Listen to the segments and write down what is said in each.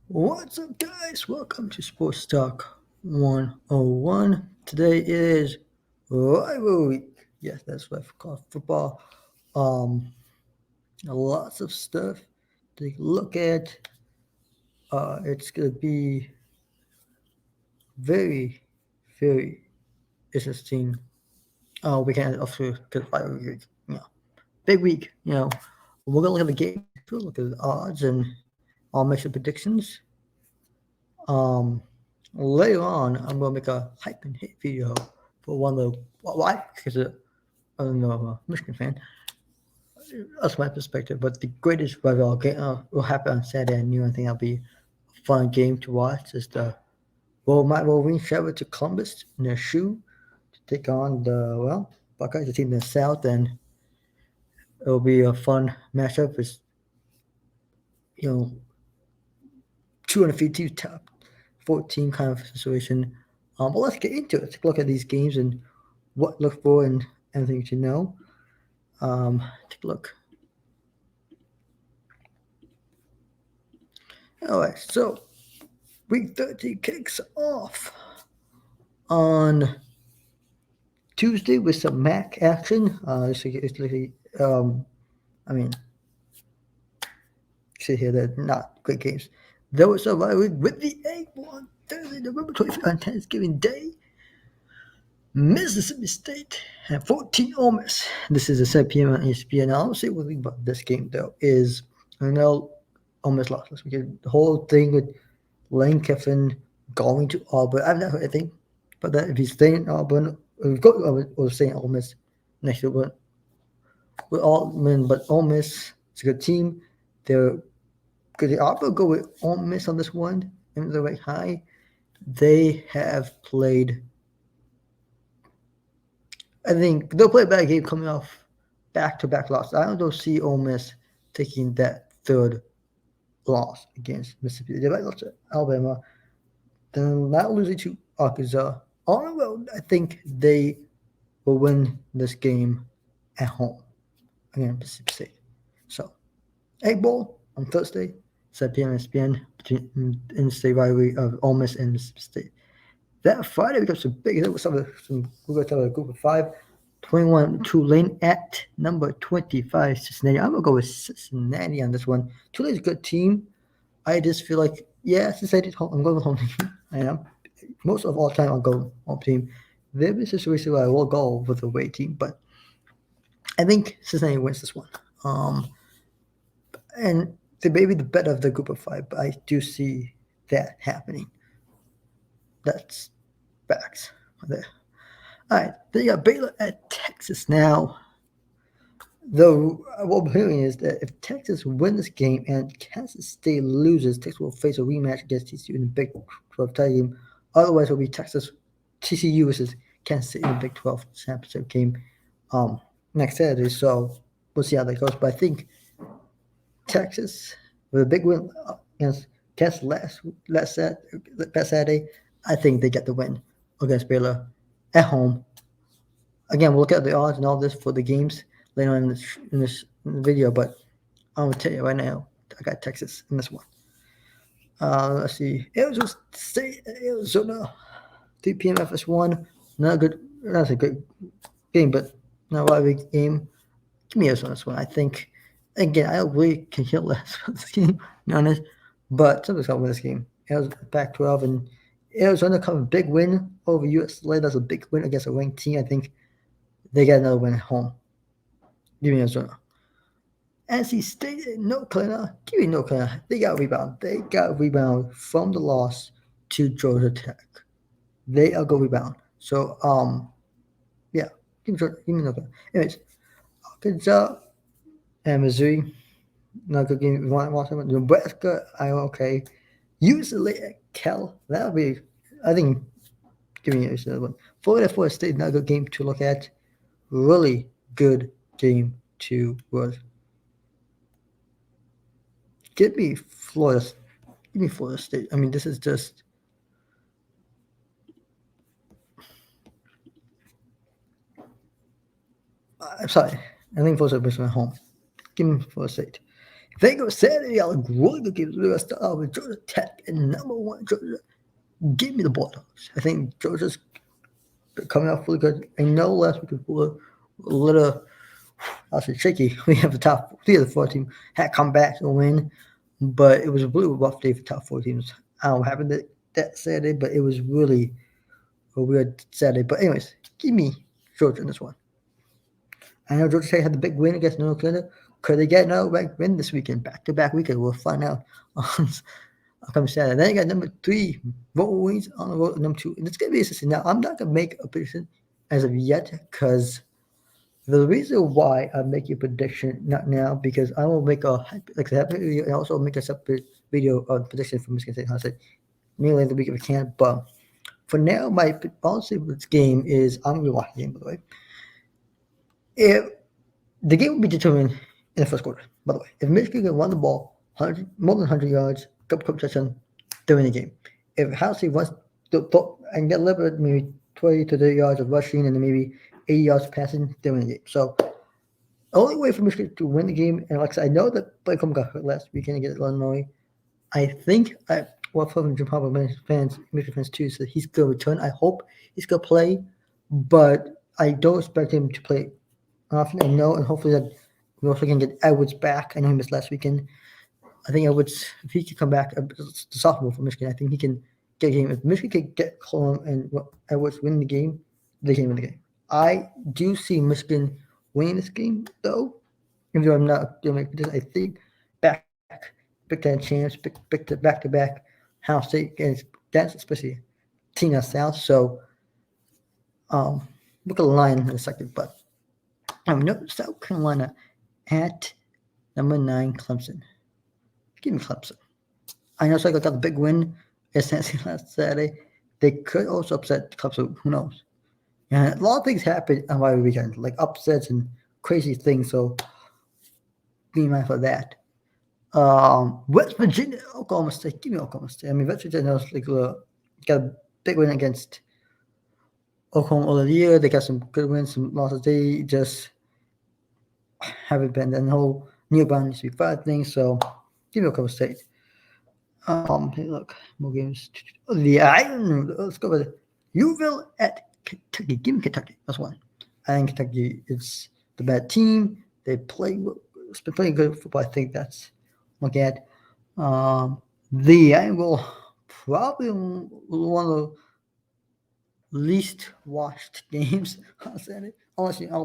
What's up, guys? Welcome to Sports Talk 101. Today is Rivalry. Yes, that's what I call football. Um, Lots of stuff to look at. It's gonna be very, very interesting. Weekend of the Rivalry week. Big week. We're gonna look at the games. We'll look at the odds, and I'll make some predictions. Um, Later on, I'm gonna make a hype and hit video for one of the why because I don't know, I'm a Michigan fan. That's my perspective. But the greatest rival game will happen on Saturday. I think that'll be a fun game to watch. Is the Wolverines travel to Columbus in their shoe to take on the Buckeyes, the team in the South, and it'll be a fun matchup. It's you know 252 top 14 kind of situation. But let's get into it. Take a look at these games and what to look for and anything you should know. Take a look. All right, so week 13 kicks off on Tuesday with some MAC action. It's literally, I mean, see here, they're not great games. There was a rivalry with the egg on Thursday, November 25th on Thanksgiving Day. Mississippi State and 14 Ole Miss. This is a 7 p.m. on ESPN. I'll say one thing about this game, though, is I know Ole Miss lost this weekend. The whole thing with Lane Kiffin going to Auburn, I've never heard anything but that. If he's staying in Auburn, or go to Auburn, or staying at Ole Miss next year, but with Auburn, but Ole Miss is a good team. They're Could the Auburn go with Ole Miss on this one in the right high? They have played. I think they'll play a bad game coming off back-to-back losses. I don't see Ole Miss taking that third loss against Mississippi. They might lose to Alabama, then not losing to Arkansas. On the road, I think they will win this game at home against Mississippi State. So, Egg Bowl on Thursday, 7 p.m. ESPN between in-state rivalry of Ole Miss and Mississippi State. That Friday becomes some big. We're going to talk about a group of five. 21 Tulane at number 25 Cincinnati. I'm gonna go with Cincinnati on this one. Tulane's a good team. I just feel like Cincinnati's home. I'm going with home team. I am. Most of all time I'll go home team. There is a situation where I will go with the away team, but I think Cincinnati wins this one. And they may be the better of the group of five, but I do see that happening. That's facts there. All right, they got Baylor at Texas now. Though what I'm hearing is that if Texas wins this game and Kansas State loses, Texas will face a rematch against TCU in the Big 12 title game. Otherwise, it will be TCU versus Kansas State in the Big 12 championship game next Saturday. So we'll see how that goes. But I think Texas, with a big win against Kansas last Saturday, I think they get the win against Baylor at home. Again, we'll look at the odds and all this for the games later on in this video, but I'm gonna tell you right now, I got Texas in this one. Let's see, Arizona State, Arizona, 3 p.m. FS1. Not good. That's a good game, but not a big game. Give me Arizona this one. I think. Again, I really can care less about this game, to be honest. But somebody's gonna win this game. Arizona Pac-12 and Arizona come a big win over USLA. That's a big win against a ranked team. I think they got another win at home. Give me Arizona. NC State and North Carolina. Give me North Carolina. They got rebound. They got rebound from the loss to Georgia Tech. They are go rebound. So yeah, give me North Carolina. Anyways, Arkansas and Missouri. Not good game. Nebraska, I'm okay. UCLA at Cal. That'll be. I think. Give me another one. Florida State. Not a good game to look at. Really good game to watch. Give me Florida. Give me Florida State. I mean, this is just. I'm sorry. I think Florida State is at home. Give me Florida State. If they go Saturday, I'll really good games. We're going to start off with Georgia Tech and number one Georgia. Give me the Bulldogs. I think Georgia's coming off really good. I know last week was a little, I'll say, shaky. We have the top three of the four team had come back to win, but it was a really rough day for top four teams. I don't know what happened that Saturday, but it was really a weird Saturday. But anyways, give me Georgia in this one. I know Georgia Tech had the big win against North Carolina. Could they get another ranked win this weekend? Back-to-back weekend. We'll find out on coming Saturday. Then you got number 3, Wolverines on the road at number 2. And it's going to be interesting. Now, I'm not going to make a prediction as of yet because the reason why I'm making a prediction not now because I will make a video and also make a separate video on prediction for Michigan State. I said maybe later the week if I can. But for now, my policy for this game is I'm going to watch the game, by the way. If the game will be determined in the first quarter, by the way. If Michigan can run the ball more than 100 yards, couple touchdowns, they win the game. If Ohio State runs and get a little bit, maybe 20 to 30 yards of rushing and then maybe 80 yards passing, they win the game. So the only way for Michigan to win the game, and like I said, I know that Blake Coleman got hurt last weekend against Illinois. I think from Jim Harbaugh Michigan fans too, so he's going to return. I hope he's going to play, but I don't expect him to play often. I know, and hopefully that we also can get Edwards back. I know he missed last weekend. I think Edwards, if he could come back, the sophomore for Michigan, I think he can get a game. If Michigan can get Coleman and Edwards win the game, they can win the game. I do see Michigan winning this game, though. Even though I'm not going to make this, I think Big Ten champs, back-to-back House State, and that's especially Tina South. So, look at the line in a second, but no, South Carolina at number 9, Clemson. Give me Clemson. I know South Carolina got the big win against Tennessee last Saturday. They could also upset Clemson. Who knows? And a lot of things happen on Rivalry weekend, like upsets and crazy things. So be mindful of that. West Virginia, Oklahoma State. Give me Oklahoma State. I mean, West Virginia got a big win against Oklahoma all the year. They got some good wins, some losses. They just haven't been the whole Neil Brown used to be 5 things. So give me Oklahoma State. Hey, look, more games. Let's go with Louisville at Kentucky. Give me Kentucky. That's one. I think Kentucky is the bad team. It's been playing good football. I think that's look at. The Angle probably one of the least watched games on Saturday. Unless you're an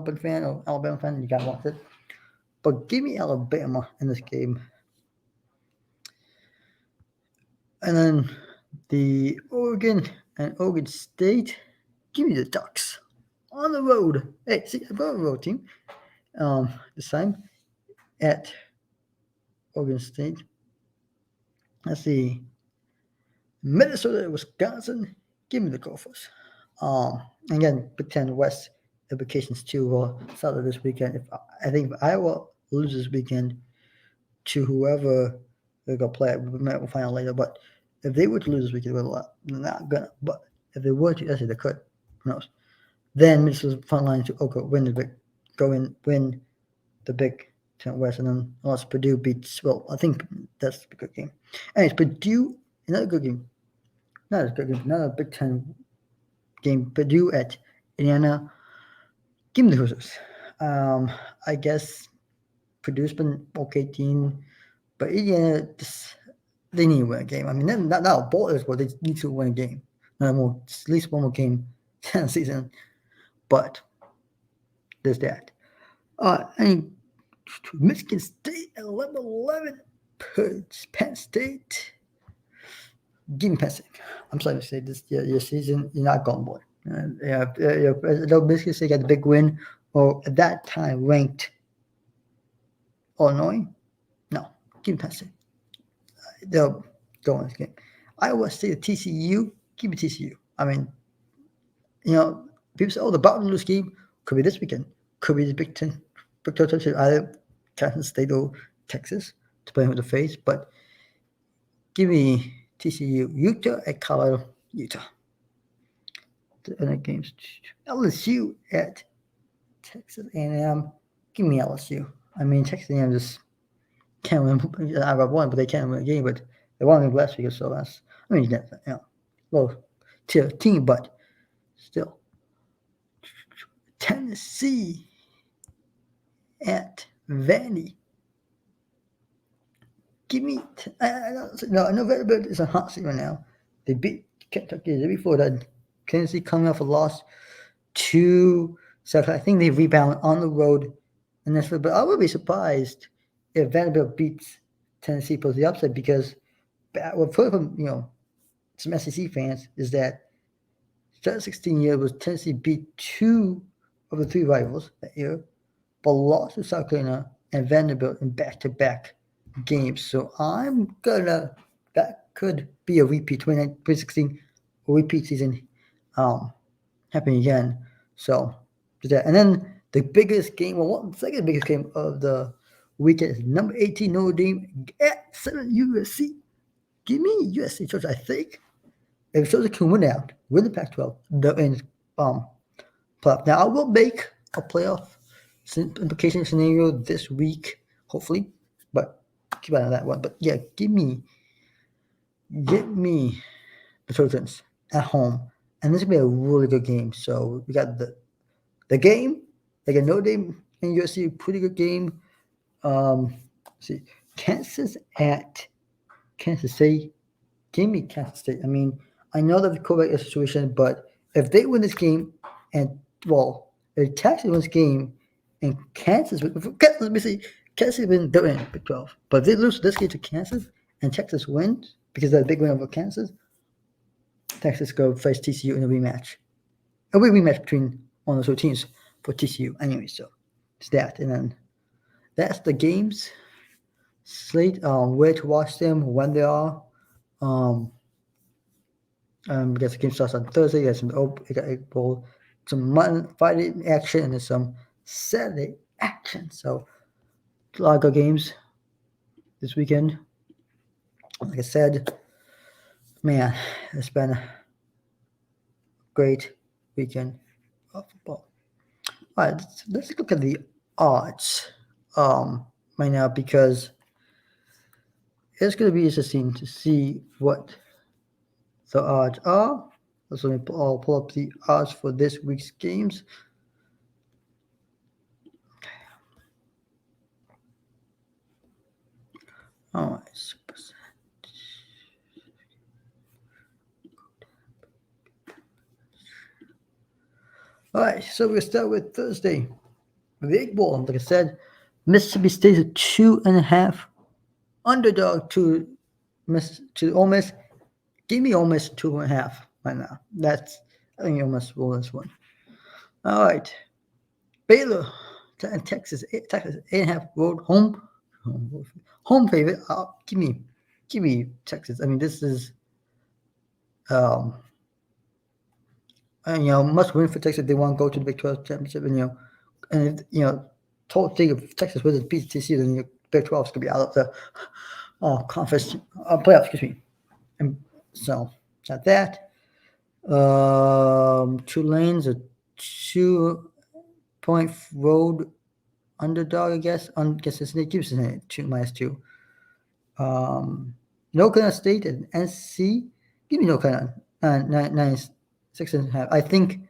Alabama fan, you gotta watch it. But give me Alabama in this game. And then the Oregon and Oregon State. Give me the Ducks on the road. Hey, see, I've got a road team. This time at Oregon State. Let's see. Minnesota, Wisconsin. Give me the Gophers. Again, Big Ten West implications too will start this weekend. I think if Iowa loses this weekend to whoever they're gonna play, we'll find out later. But if they were to lose this weekend, they're not gonna. But if they were to, actually they could. Who knows? Then Minnesota's front line to win the Big Ten West, and then unless Purdue beats, well, I think that's a good game. Anyways, Purdue, another good game. Not as good game, another Big Ten game. Purdue at Indiana. Give me the Hoosiers. I guess Purdue's been okay team, but Indiana they need to win a game. I mean, not a bowl is, but they need to win a game. At least one more game this season. But there's that. And Michigan State at 11-11. Penn State. Give me Penn State. I'm sorry to say this. Your season, you're not going, boy. Michigan State got the big win, or at that time ranked Illinois. No, give me Penn State. They'll go in this game. Iowa State at TCU. Give me TCU. I mean, people say, the bottom of this game could be this weekend. Could be the Big Ten. Either Kansas State or Texas, depending on the face. But give me TCU. Utah at Colorado. Utah. The other games. LSU at Texas A&M. Give me LSU. I mean, Texas A&M just can't win. I've won, but they can't win a game. But they won me last week, so that's. I mean, low tier team, but still. Tennessee at Vandy. Give me. I know Vanderbilt is a hot seat right now. They beat Kentucky the day before that. Tennessee coming off a loss to. So I think they rebound on the road, and that's. But I would be surprised if Vanderbilt beats Tennessee for the upset because, what from some SEC fans is that 2016 year was Tennessee beat two of the three rivals that year, but lost to South Carolina and Vanderbilt in back-to-back games. So that could be a repeat. 2016 repeat season happening again. So that, and then the biggest game, the second biggest game of the weekend is number 18 Notre Dame at 7 USC. Give me USC, Georgia. I think if Georgia can win out, win the Pac-12, they're in playoff. Now I will make a playoff implication scenario this week, hopefully, but keep an eye on that one. But yeah, give me the Trojans at home, and this will be a really good game. So we got the game. They got Notre Dame and USC, pretty good game. Let's see, Kansas at Kansas State. Give me Kansas State. I mean, I know that the quarterback is a situation, but if they win this game, and if Texas wins this game, and Kansas, let me see, Kansas win, they're in Big 12. But if they lose this game to Kansas and Texas wins because they're a big win over Kansas, Texas go face TCU in a rematch. A rematch between one of those two teams for TCU. Anyway, so it's that, and then that's the games slate. Where to watch them, when they are. Because the game starts on Thursday. You got some Friday action, and then some Saturday action. So a lot of good games this weekend. Like I said, man, it's been a great weekend of football. All right, let's look at the odds right now because it's going to be interesting to see what the odds are. So I'll pull up the odds for this week's games. All right, all right, so we'll start with Thursday. The Egg Bowl, like I said, Mississippi State is a 2.5 underdog to Ole Miss. Give me Ole Miss 2.5 right now. I think Ole Miss will this one. All right, Baylor and Texas 8.5 road home favorite. Give me Texas. I mean, this is must win for Texas if they want to go to the Big 12 championship. And total thing if Texas wins beats TCU, then the Big 12 is going to be out of the conference playoffs. Excuse me. And so got that. Tulane's a 2-point road underdog, I guess. Cincinnati keeps Cincinnati 2-2. North Carolina State and NC. Give me North Carolina 6.5. I think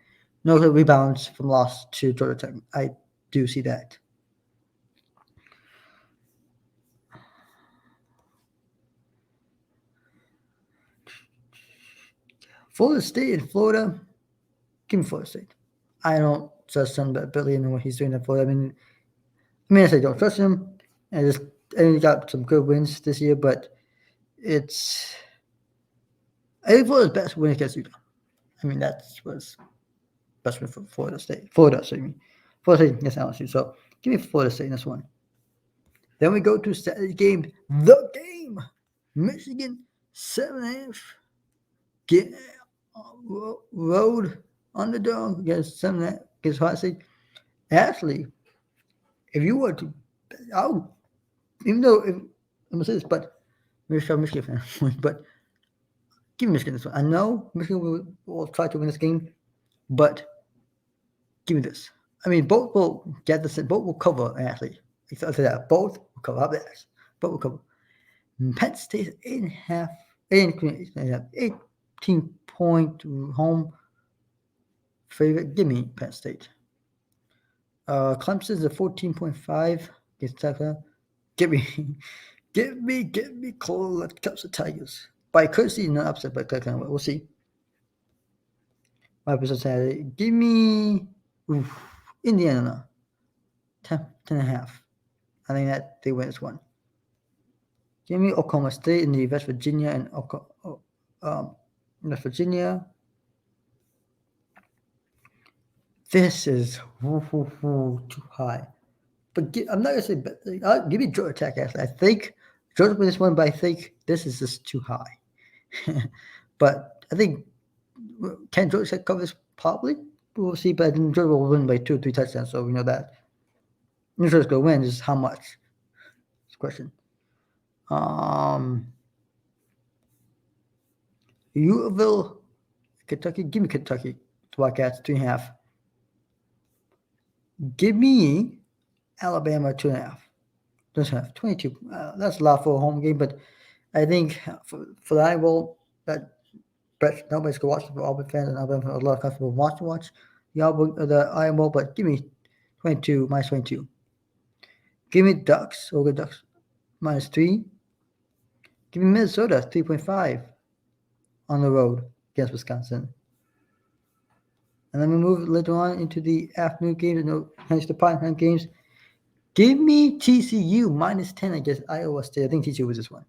North Carolina rebounds from loss to Georgia Tech. I do see that. Florida State and Florida. Give me Florida State. I don't trust him, but Billy and what he's doing at Florida. I mean, I say don't trust him. And he got some good wins this year, but I think Florida's best win against Utah. I mean, that's what's best win for Florida State. Florida State against LSU. So give me Florida State in this one. Then we go to Saturday game. The game. Michigan 7.5. Get road underdog against 7.5 against Hot State. Actually, if you were to, I'm gonna say this, but Michigan fan, but give me Michigan this one. I know Michigan will try to win this game, but give me this. I mean, both will get this. Both will cover. Actually, I'll say that both will cover up this. but we'll cover. Penn State 8.5, 18-point home favorite. Give me Penn State. Clemson's a 14.5 against Texas. Give me, give me Cole Cups of Tigers. By courtesy, not upset by Clemson. We'll see. 5% Saturday. Give me Indiana. 10.5. I think that they win this one. Give me Oklahoma State in the West Virginia and West Virginia. This is too high. But I'm not going to say, but give me Georgia Tech, actually. I think Georgia win this one, but I think this is just too high. But I think, can Georgia Tech cover this? Probably. We'll see, but I think Georgia will win by 2 or 3 touchdowns, so we know that. Georgia's going to win, is how much? That's the question. Louisville, Kentucky. Give me Kentucky. Wildcats, 3.5. Give me Alabama, 2.5. 2.5. 22. That's a lot for a home game, but I think for the Iron Bowl, that nobody's going to watch it for Auburn fans, and Alabama fans, a lot of comfortable watch the Iron Bowl, but give me 22, minus 22. Give me Ducks, Oregon Ducks, minus 3. Give me Minnesota, 3.5 on the road against Wisconsin. And then we move later on into the afternoon games, the prime games. Give me TCU, minus 10 against Iowa State. I think TCU was this one.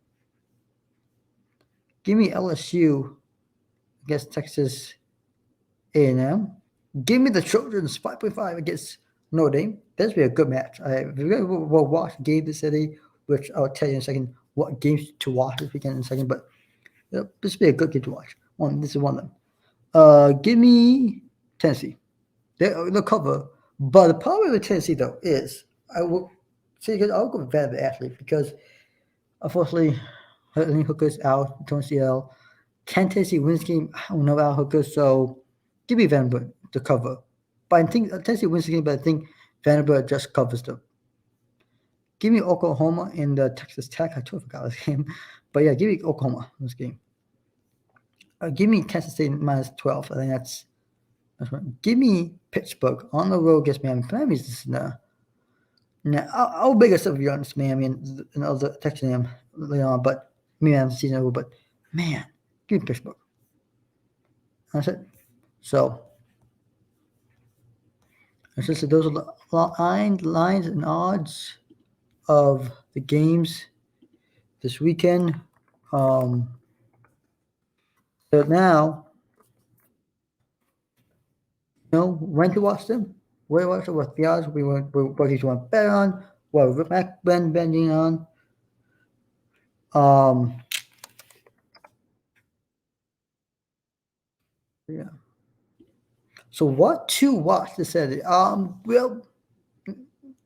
Give me LSU against Texas A&M. Give me the Trojans, 5.5 against Notre Dame. This will be a good match. We'll watch the game this Saturday, which I'll tell you in a second what games to watch this weekend in a second. But this will be a good game to watch. This is one of them. Give me Tennessee. They'll cover. But the problem with Tennessee, though, is I'll go with Vanderbilt, actually, because unfortunately, Hooker's out, Tennessee L. Can Tennessee win this game? I don't know about Hooker, so give me Vanderbilt to cover. But I think Tennessee wins the game, but I think Vanderbilt just covers them. Give me Oklahoma in the Texas Tech. I totally forgot this game. But yeah, give me Oklahoma in this game. Give me Kansas State minus 12. I think that's right. Give me Pittsburgh on the road against Miami. Miami's just now I'll make a stuff of you on Miami and other Texas A&M later on, but Miami's season over. But man, give me Pittsburgh. That's it. So those are the lines and odds of the games this weekend. So now, when to watch them, where to watch them, what the odds, what you want to bet on, what we're bending on. Yeah. So what to watch this Saturday? Well,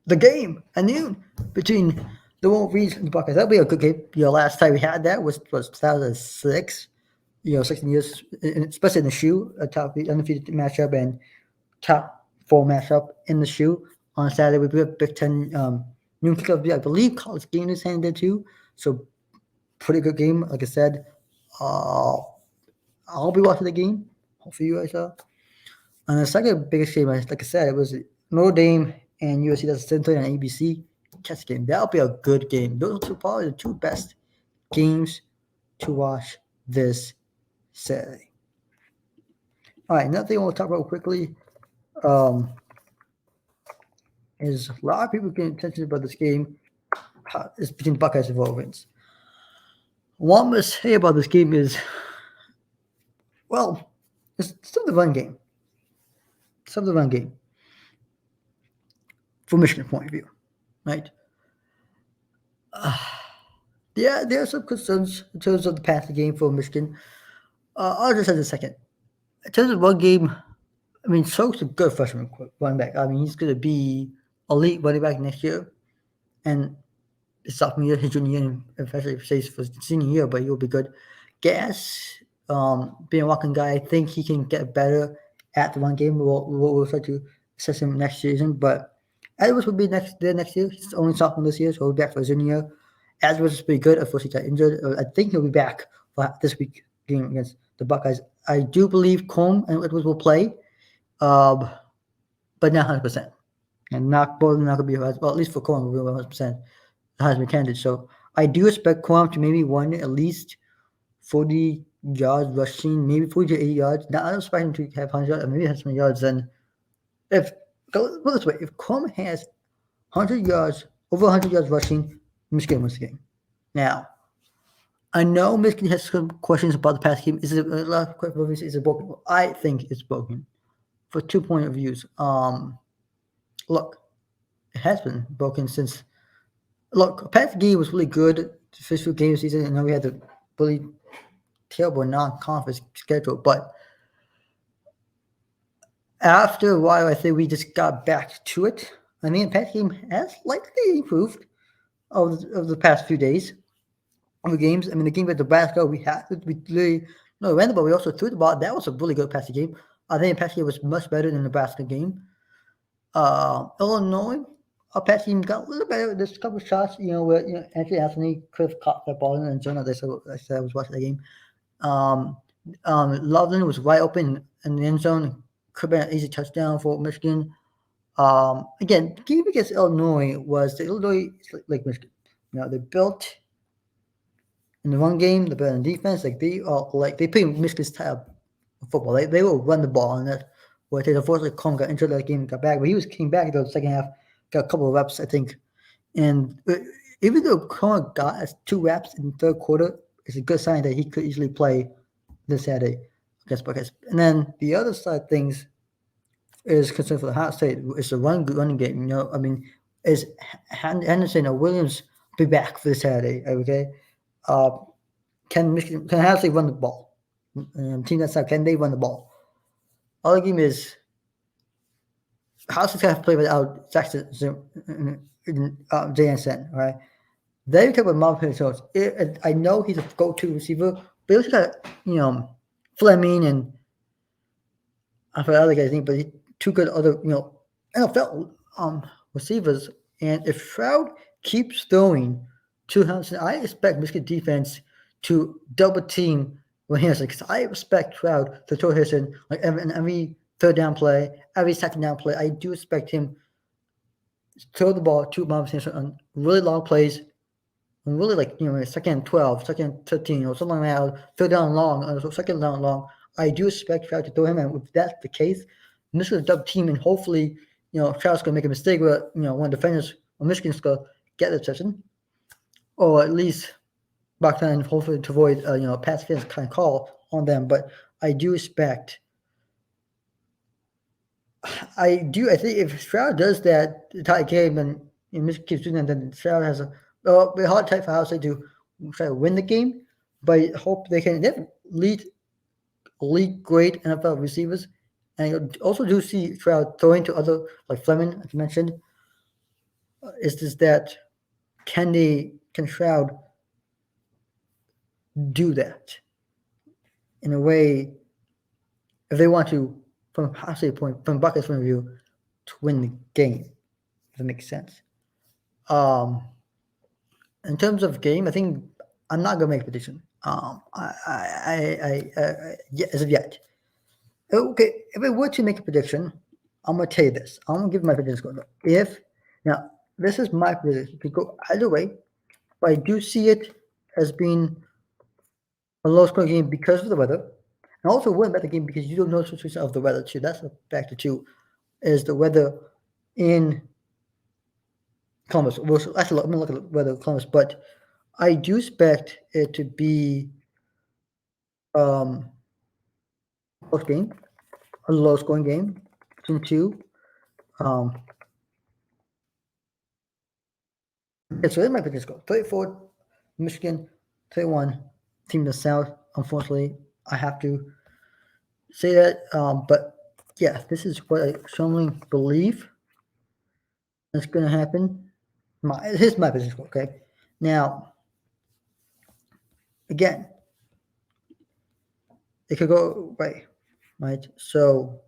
the game at noon between the Wolverines and the Buckeyes. That'll be a good game. Last time we had that was 2006. 16 years, especially in the shoe, a top undefeated matchup and top 4 matchup in the shoe on Saturday. We have Big Ten noon kickoff. I believe college game is handed too. So pretty good game. Like I said, I'll be watching the game. Hopefully you guys are. And the second biggest game, like I said, it was Notre Dame and USC. That's 7:30 on ABC. Catch the game. That'll be a good game. Those are probably the 2 best games to watch this Saturday. All right, another thing I want to talk about quickly is a lot of people getting attention about this game is between the Buckeyes and Wolverines. What I'm going to say about this game is, well, it's still the run game. Some of the run game from Michigan's point of view, right? Yeah, there are some concerns in terms of the passing game for Michigan. I'll just say in a second. In terms of run game, I mean, Stokes is a good freshman running back. I mean, he's going to be elite running back next year, and his sophomore year, his junior year, and eventually for his senior year, but he'll be good. Gas, being a walking guy, I think he can get better at the run game. We'll try to assess him next season, but Edwards will be next year. He's only sophomore this year, so he'll be back for his junior year. Edwards is pretty good. Unfortunately, got injured. I think he'll be back for this week game against the Buckeyes. I do believe Combe and Edwards will play, but not 100%. And not both not going to be, well, at least for Combe, will be 100% Heisman candidate. So I do expect Combe to maybe win at least 40 yards rushing, maybe 40 to 80 yards. Now, I don't expect him to have 100 yards, or maybe have some yards. Then, if go this way, if Combe has 100 yards, over 100 yards rushing, Michigan wins the game. Now, I know Michigan has some questions about the pass game. Is it a lot of questions? Is it broken? I think it's broken for 2 point of views. Look, it has been broken since. Look, pass game was really good the first few games of the season. I know we had the really terrible non-conference schedule, but after a while, I think we just got back to it. I mean, pass game has slightly improved over the past few days. The games. I mean, the game with Nebraska, we really ran the ball. We also threw the ball. That was a really good passing game. I think the passing game was much better than the Nebraska game. Illinois, our passing game got a little better. There's a couple of shots, where Anthony Anthony could have caught that ball in the end zone. I said I was watching the game. Loveland was wide open in the end zone. Could have been an easy touchdown for Michigan. Again, game against Illinois was the Illinois like Michigan. They built. In the run game, they're better in defense. They play Michigan's type of football. They will run the ball, and that's what they unfortunately Cone got injured that game and got back. But came back in the second half, got a couple of reps, I think. And even though Cone got 2 reps in the third quarter, it's a good sign that he could easily play this Saturday against Buckeyes. And then the other side of things is concerned for the Ohio State. It's a running game. I mean, is Henderson or Williams be back for this Saturday? Okay. Can Ohio State run the ball? Team that's out, can they run the ball? Other game is Ohio State's going to play without Jackson JSN, right? They talk about Marvin Jones. I know he's a go-to receiver, but he also got Fleming and I forgot other guys' name, but he 2 good other NFL receivers. And if Stroud keeps throwing to Henderson, I expect Michigan defense to double team when Henderson, because I expect Stroud to throw Henderson like every third down play, every second down play. I do expect him to throw the ball to Marvin Henderson on really long plays, and really second 12, second 13, something like that, third down long, second down long. I do expect Stroud to throw him, and if that's the case, Michigan's double team, and hopefully, Stroud's going to make a mistake where one defenders or Michigan's going to get the session, or at least back then, hopefully to avoid pass defense kind of call on them. But I do expect. I think if Stroud does that tie game and Michigan keeps doing that, then Stroud has a hard time for Ohio State to try to win the game. But I hope they can lead great NFL receivers. And you also do see Stroud throwing to other, like Fleming, as you mentioned. Is just that can Stroud do that in a way if they want to, from Ohio State point, from Buckeyes point of view, to win the game? If that makes sense. In terms of game, I think I'm not gonna make a prediction. As of yet. Okay, if I were to make a prediction, I'm gonna tell you this. I'm gonna give my prediction. Now this is my prediction. It could go either way, but I do see it as being a low-scoring game because of the weather, and also a better game because you don't know the situation of the weather too. That's a factor too. Is the weather in Columbus? Well, actually, I'm gonna look at the weather in Columbus, but I do expect it to be close game, a low-scoring game, between 2. So that's my prediction score: 34, Michigan, 31, Team in the South. Unfortunately, I have to say that, but yeah, this is what I strongly believe is going to happen. Here's my prediction score. Okay, now again, it could go right? So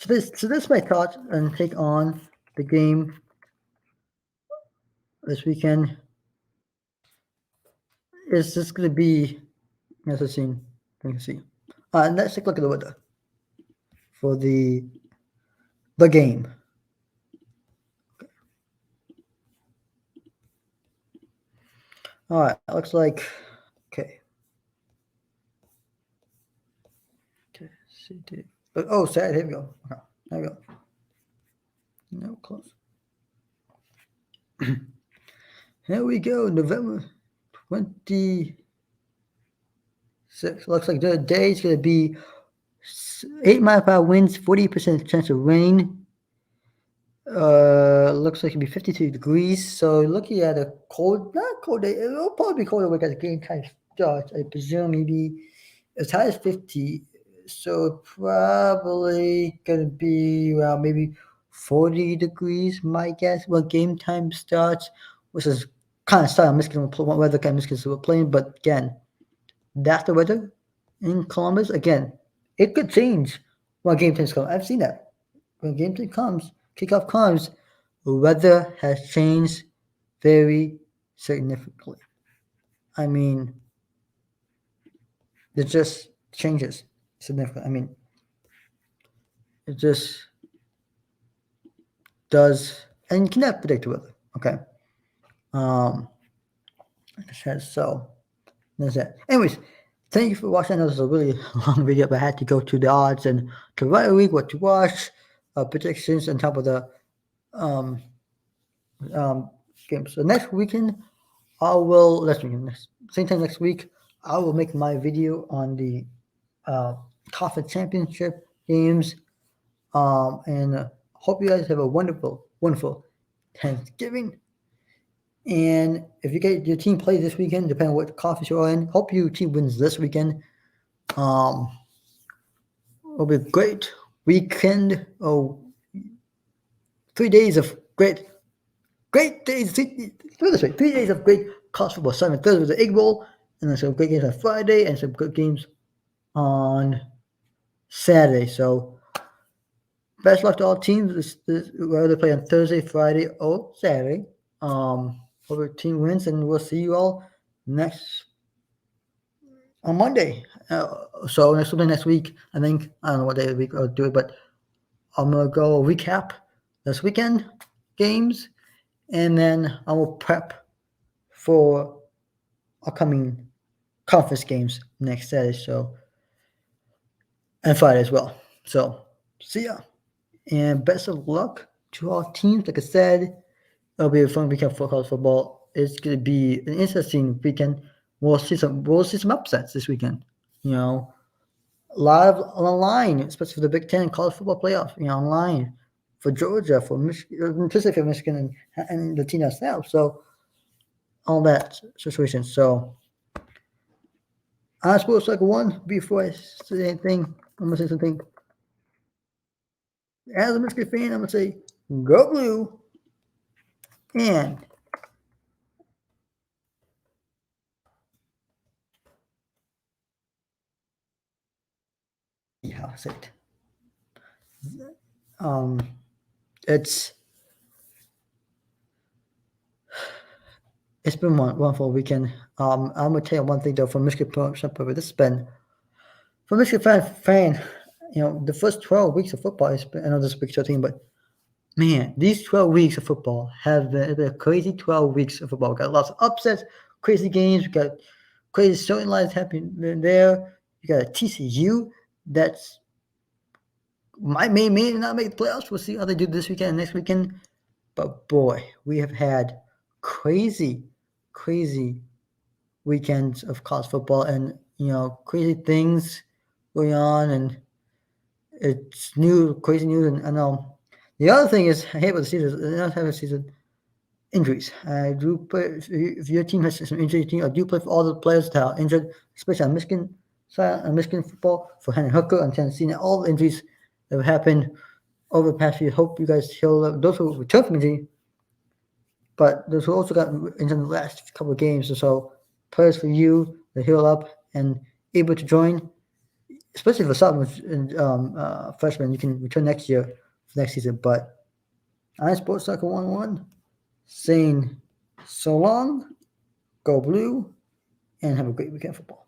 So this is my thoughts and take on the game this weekend. Is this going to be? Let's see. Let's see. Let's take a look at the weather for the game. All right, looks like okay. Okay, CD. Oh, Saturday. Here we go. Okay, there we go. No, close. Here we go. November 26th. Looks like the day is going to be 8 mile per hour winds, 40% chance of rain. Looks like it'll be 52 degrees. So looking at a not cold day. It'll probably be colder when the game time starts. I presume maybe as high as 50. So probably gonna be around maybe 40 degrees. My guess when game time starts, which is kind of style Michigan what weather kind of Michigan we're playing. But again, that's the weather in Columbus. Again, it could change when game time comes. I've seen that when game time comes, kickoff comes, the weather has changed very significantly. I mean, it just changes significantly. I mean, it just does, and you cannot predict the weather. Okay. Like I said, so that's it. Anyways, thank you for watching. I know this is a really long video, but I had to go to the odds and to Rivalry, what to watch, predictions on top of the um, games. So next weekend, same time next week, I will make my video on the conference championship games. And hope you guys have a wonderful, wonderful Thanksgiving. And if you get your team plays this weekend, depending on what conference you're in, hope your team wins this weekend. It'll be a great weekend. 3 days of great days. 3 days of great college football. Sunday, Thursday was the Egg Bowl, and then some great games on Friday, and some good games on Saturday. So best luck to all teams. Whether they play on Thursday, Friday, or Saturday. Hope your team wins, and we'll see you all on Monday. So next week, I think. I don't know what day of the week I'll do it, but I'm gonna go recap this weekend games, and then I will prep for upcoming conference games next Saturday. So and Friday as well. So see ya, and best of luck to all teams. Like I said, it'll be a fun weekend for college football. It's gonna be an interesting weekend. We'll see some upsets this weekend. You know, a lot of on the line, especially for the Big Ten college football playoff. You know, online for Georgia, for Michigan, especially for Michigan and the team themselves. So all that situation. So I suppose like one before I say anything, I'm gonna say something. As a Michigan fan, I'm gonna say go blue and how I say it. It's been one wonderful weekend. I'm gonna tell you one thing though, from Michigan perspective, this has been for Michigan fan. You know, the first 12 weeks of football has been. I know this is a Big 12 team, but man, these 12 weeks of football have been a crazy 12 weeks of football. We got lots of upsets, crazy games. We got crazy storylines happening there. You got a TCU that's may not make the playoffs. We'll see how they do this weekend and next weekend. But boy, we have had crazy weekends of college football, and crazy things going on, and it's crazy news. And I know the other thing is I hate about the season. Not having a season injuries. I do play if your team has some injury. I do play for all the players that are injured, especially on Michigan side, on Michigan football for Henry Hooker and Tennessee. And all the injuries that have happened over the past year. Hope you guys heal up. Those who returned from injury, but those who also got injured in the last couple of games. So prayers for you to heal up and able to join especially for some freshmen, you can return next year, next season. But I'm Sports Soccer 101 saying so long, go blue, and have a great weekend of football.